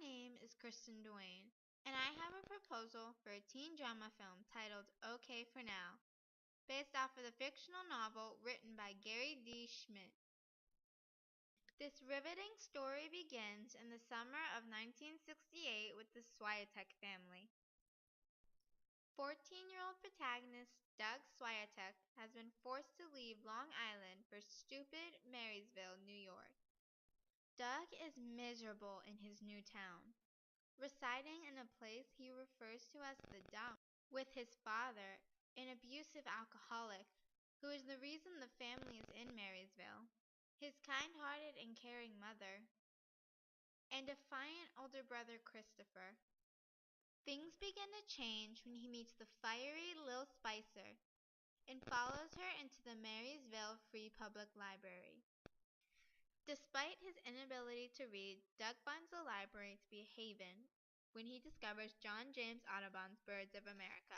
name is Kristen Duane, and I have a proposal for a teen drama film titled OK for Now, based off of the fictional novel written by Gary D. Schmidt. This riveting story begins in the summer of 1968 with the Swiatek family. 14-year-old protagonist Doug Swiatek has been forced to leave Long Island for stupid Marysville, New York. Doug is miserable in his new town, residing in a place he refers to as the dump, with his father, an abusive alcoholic, who is the reason the family is in Marysville, his kind-hearted and caring mother, and defiant older brother Christopher. Things begin to change when he meets the fiery Lil Spicer and follows her into the Marysville Free Public Library. Despite his inability to read, Doug finds the library to be a haven when he discovers John James Audubon's Birds of America.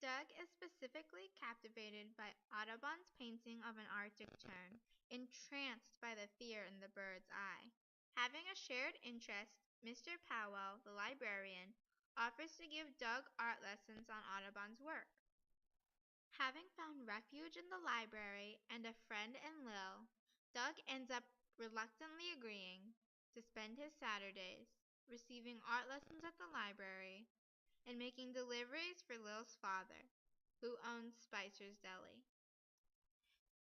Doug is specifically captivated by Audubon's painting of an Arctic tern, entranced by the fear in the bird's eye. Having a shared interest, Mr. Powell, the librarian, offers to give Doug art lessons on Audubon's work. Having found refuge in the library and a friend in Lil, Doug ends up reluctantly agreeing to spend his Saturdays receiving art lessons at the library and making deliveries for Lil's father, who owns Spicer's Deli.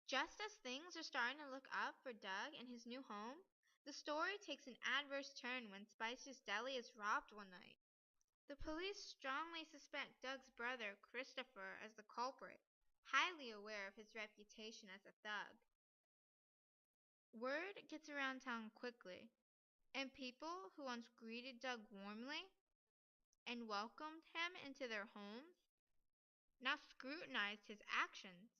Just as things are starting to look up for Doug and his new home, the story takes an adverse turn when Spicer's Deli is robbed one night. The police strongly suspect Doug's brother, Christopher, as the culprit, highly aware of his reputation as a thug. Word gets around town quickly, and people who once greeted Doug warmly and welcomed him into their homes now scrutinized his actions.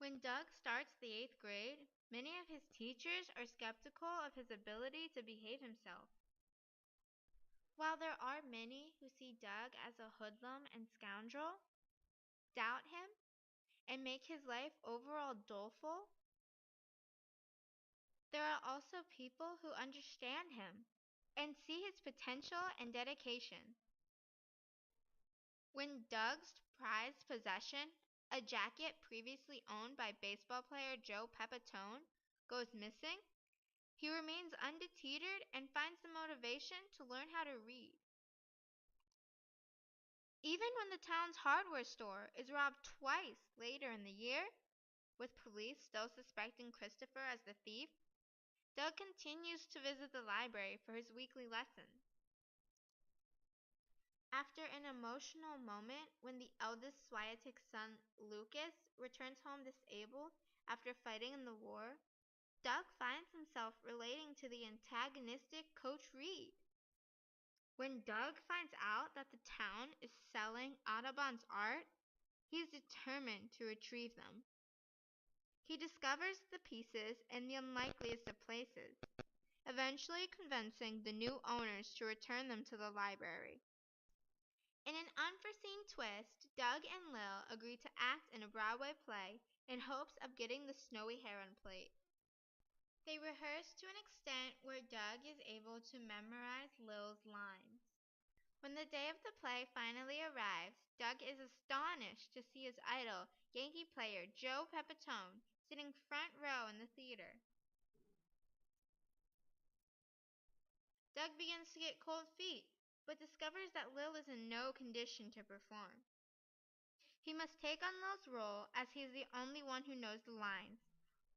When Doug starts the 8th grade, many of his teachers are skeptical of his ability to behave himself. While there are many who see Doug as a hoodlum and scoundrel, doubt him, and make his life overall doleful, there are also people who understand him and see his potential and dedication. When Doug's prized possession, a jacket previously owned by baseball player Joe Pepitone, goes missing, he remains undeterred and finds the motivation to learn how to read. Even when the town's hardware store is robbed twice later in the year, with police still suspecting Christopher as the thief, Doug continues to visit the library for his weekly lessons. After an emotional moment when the eldest Swiatek's son, Lucas, returns home disabled after fighting in the war, Doug finds himself relating to the antagonistic Coach Reed. When Doug finds out that the town is selling Audubon's art, he is determined to retrieve them. He discovers the pieces in the unlikeliest of places, eventually convincing the new owners to return them to the library. In an unforeseen twist, Doug and Lil agree to act in a Broadway play in hopes of getting the Snowy Heron plate. They rehearse to an extent where Doug is able to memorize Lil's lines. When the day of the play finally arrives, Doug is astonished to see his idol, Yankee player Joe Pepitone, sitting front row in the theater. Doug begins to get cold feet, but discovers that Lil is in no condition to perform. He must take on Lil's role as he is the only one who knows the lines,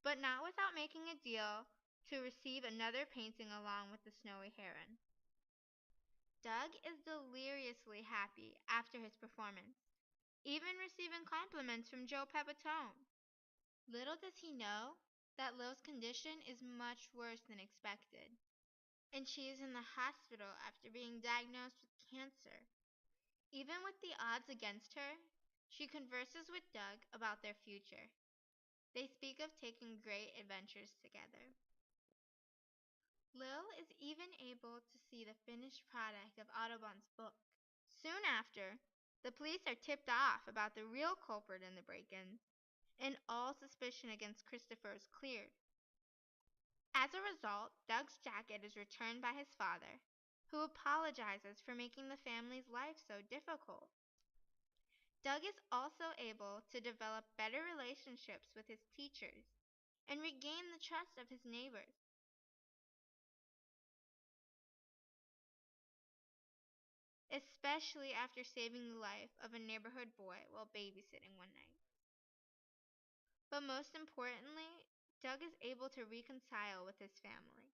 but not without making a deal to receive another painting along with the Snowy Heron. Doug is deliriously happy after his performance, even receiving compliments from Joe Pepitone. Little does he know that Lil's condition is much worse than expected, and she is in the hospital after being diagnosed with cancer. Even with the odds against her, she converses with Doug about their future. They speak of taking great adventures together. Lil is even able to see the finished product of Audubon's book. Soon after, the police are tipped off about the real culprit in the break-in, and all suspicion against Christopher is cleared. As a result, Doug's jacket is returned by his father, who apologizes for making the family's life so difficult. Doug is also able to develop better relationships with his teachers and regain the trust of his neighbors. Especially after saving the life of a neighborhood boy while babysitting one night. But most importantly, Doug is able to reconcile with his family.